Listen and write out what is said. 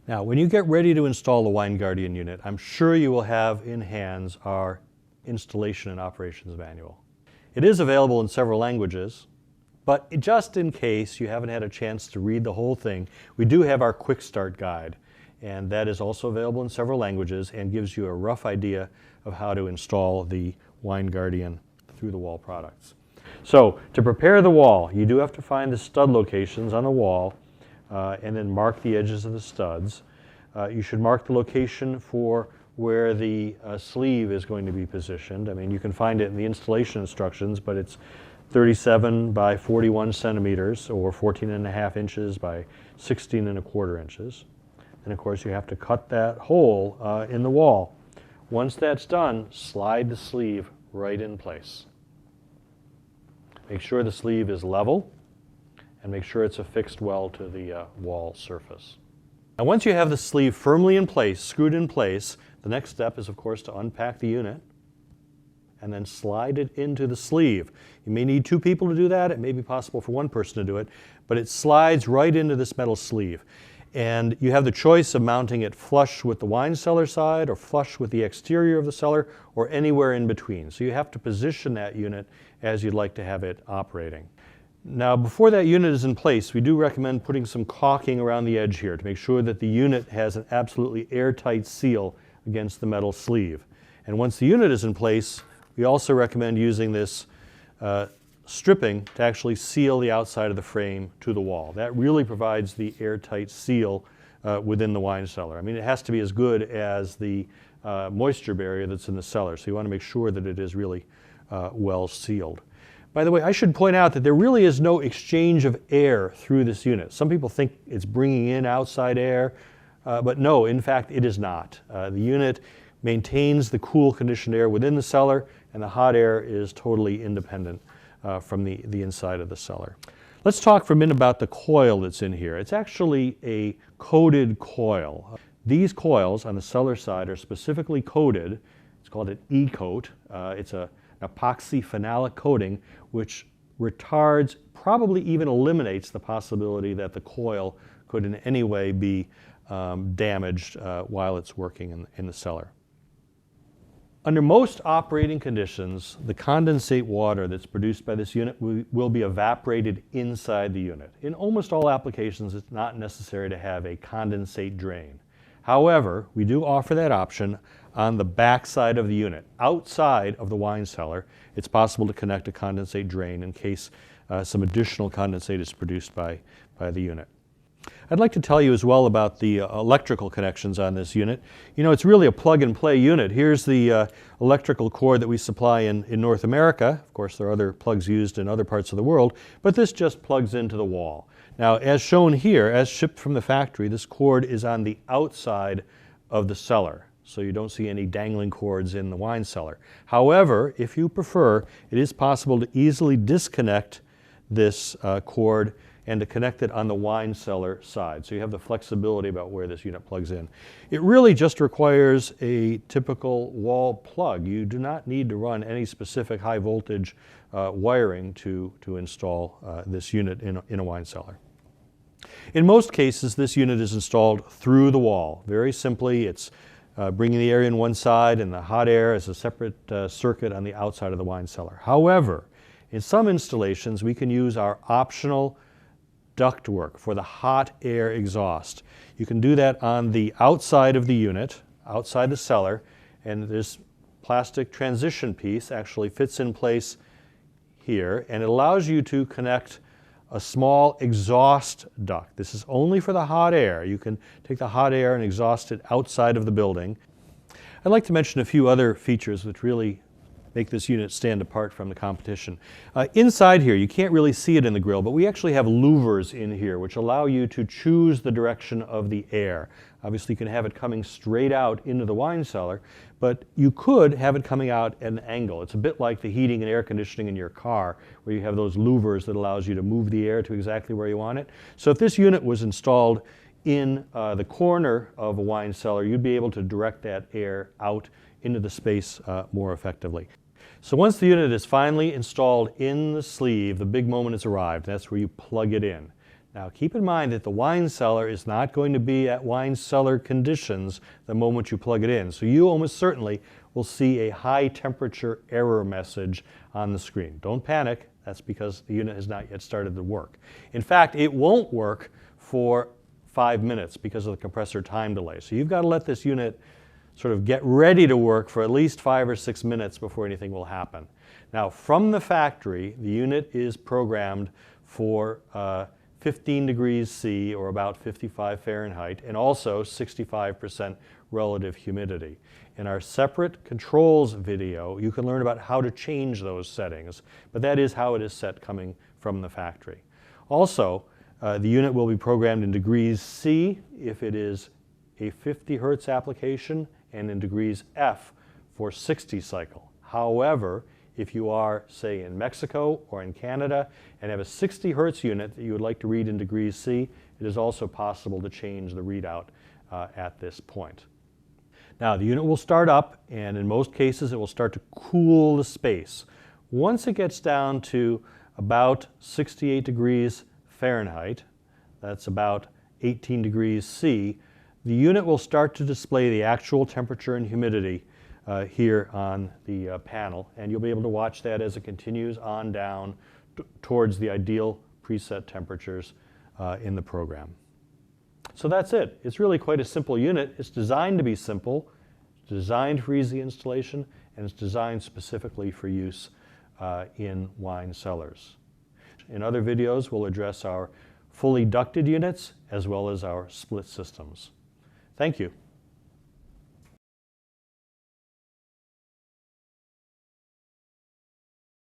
Now, when you get ready to install the Wine Guardian unit, I'm sure you will have in hands our installation and operations manual. It is available in several languages, but just in case you haven't had a chance to read the whole thing, we do have our quick start guide, and that is also available in several languages and gives you a rough idea of how to install the Wine Guardian through the wall products. So to prepare the wall, you do have to find the stud locations on the wall and then mark the edges of the studs. You should mark the location for where the sleeve is going to be positioned. I mean, you can find it in the installation instructions, but it's 37 by 41 centimeters or 14.5 inches by 16.25 inches. And of course, you have to cut that hole in the wall. Once that's done, slide the sleeve right in place. Make sure the sleeve is level and make sure it's affixed well to the wall surface. Now, once you have the sleeve firmly in place, screwed in place, the next step is, of course, to unpack the unit and then slide it into the sleeve. You may need two people to do that. It may be possible for one person to do it, but it slides right into this metal sleeve. And you have the choice of mounting it flush with the wine cellar side or flush with the exterior of the cellar or anywhere in between. So you have to position that unit as you'd like to have it operating. Now, before that unit is in place, we do recommend putting some caulking around the edge here to make sure that the unit has an absolutely airtight seal against the metal sleeve. And once the unit is in place, we also recommend using this stripping to actually seal the outside of the frame to the wall. That really provides the airtight seal within the wine cellar. I mean, it has to be as good as the moisture barrier that's in the cellar, so you want to make sure that it is really well sealed. By the way, I should point out that there really is no exchange of air through this unit. Some people think it's bringing in outside air, but no, in fact, it is not. The unit maintains the cool conditioned air within the cellar, and the hot air is totally independent from the inside of the cellar. Let's talk for a minute about the coil that's in here. It's actually a coated coil. These coils on the cellar side are specifically coated. It's called an E-coat. It's an epoxy phenolic coating which retards, probably even eliminates the possibility that the coil could in any way be damaged while it's working in the cellar. Under most operating conditions, the condensate water that's produced by this unit will be evaporated inside the unit. In almost all applications, it's not necessary to have a condensate drain. However, we do offer that option on the back side of the unit. Outside of the wine cellar, it's possible to connect a condensate drain in case some additional condensate is produced by the unit. I'd like to tell you as well about the electrical connections on this unit. You know, it's really a plug-and-play unit. Here's the electrical cord that we supply in North America. Of course, there are other plugs used in other parts of the world, but this just plugs into the wall. Now, as shown here, as shipped from the factory, this cord is on the outside of the cellar, so you don't see any dangling cords in the wine cellar. However, if you prefer, it is possible to easily disconnect this cord and to connect it on the wine cellar side. So you have the flexibility about where this unit plugs in. It really just requires a typical wall plug. You do not need to run any specific high voltage wiring to install this unit in a wine cellar. In most cases, this unit is installed through the wall. Very simply, it's bringing the air in one side and the hot air as a separate circuit on the outside of the wine cellar. However, in some installations, we can use our optional ductwork for the hot air exhaust. You can do that on the outside of the unit, outside the cellar, and this plastic transition piece actually fits in place here, and it allows you to connect a small exhaust duct. This is only for the hot air. You can take the hot air and exhaust it outside of the building. I'd like to mention a few other features which really make this unit stand apart from the competition. Inside here, you can't really see it in the grill, but we actually have louvers in here which allow you to choose the direction of the air. Obviously, you can have it coming straight out into the wine cellar, but you could have it coming out at an angle. It's a bit like the heating and air conditioning in your car, where you have those louvers that allows you to move the air to exactly where you want it. So if this unit was installed in the corner of a wine cellar, you'd be able to direct that air out into the space more effectively. So once the unit is finally installed in the sleeve, the big moment has arrived. That's where you plug it in. Now keep in mind that the wine cellar is not going to be at wine cellar conditions the moment you plug it in. So you almost certainly will see a high temperature error message on the screen. Don't panic, that's because the unit has not yet started to work. In fact, it won't work for 5 minutes because of the compressor time delay. So you've got to let this unit sort of get ready to work for at least 5 or 6 minutes before anything will happen. Now from the factory, the unit is programmed for 15 degrees C or about 55 Fahrenheit and also 65% relative humidity. In our separate controls video, you can learn about how to change those settings, but that is how it is set coming from the factory. Also, the unit will be programmed in degrees C if it is a 50 Hertz application and in degrees F for 60 cycle. However, if you are, say, in Mexico or in Canada and have a 60 Hertz unit that you would like to read in degrees C, it is also possible to change the readout at this point. Now, the unit will start up, and in most cases it will start to cool the space. Once it gets down to about 68 degrees Fahrenheit, that's about 18 degrees C, the unit will start to display the actual temperature and humidity here on the panel, and you'll be able to watch that as it continues on down towards the ideal preset temperatures in the program. So that's it. It's really quite a simple unit. It's designed to be simple, it's designed for easy installation, and it's designed specifically for use in wine cellars. In other videos, we'll address our fully ducted units as well as our split systems. Thank you.